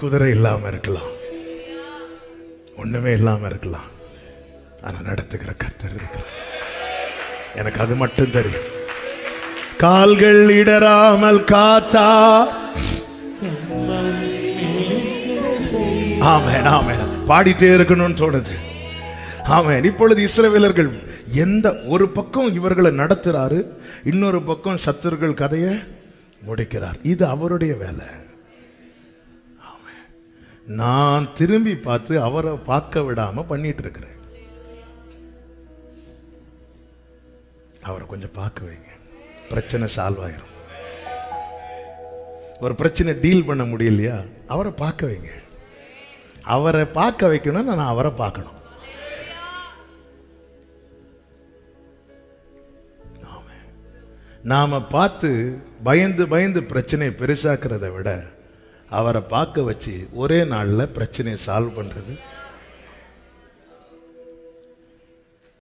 குதிரை இல்லாம இருக்கலாம், ஒண்ணுமே இல்லாம இருக்கலாம், ஆனா நடத்துகிற கர்த்தர் இருக்கிறார். எனக்கு அது மட்டும் தெரியும். கால்கள் இடராமல் காத்தா. ஆமென் ஆமென். பாடிட்டே இருக்கணும்னு தோணுது. ஆமென். இப்பொழுது இஸ்ரவேலர்கள் எந்த ஒரு பக்கம் இவர்களை நடத்துறாரு, இன்னொரு பக்கம் சத்துருக்கள் கதையை முடிக்கிறார். இது அவருடைய வேலை. நான் திரும்பி பார்த்து அவரை பார்க்க விடாம பண்ணிட்டு இருக்கிறேன். அவரை கொஞ்சம் பார்க்க வைங்க, பிரச்சனை சால்வ் ஆயிரும். ஒரு பிரச்சனை டீல் பண்ண முடியலையா, அவரை பார்க்க வைங்க. அவரை பார்க்க வைக்கணும், நான் அவரை பார்க்கணும். நாம பார்த்து பயந்து பயந்து பிரச்சனையை பெருசாக்குறதை விட அவரை பார்க்க வச்சு ஒரே நாளில் பிரச்சனையை சால்வ் பண்றது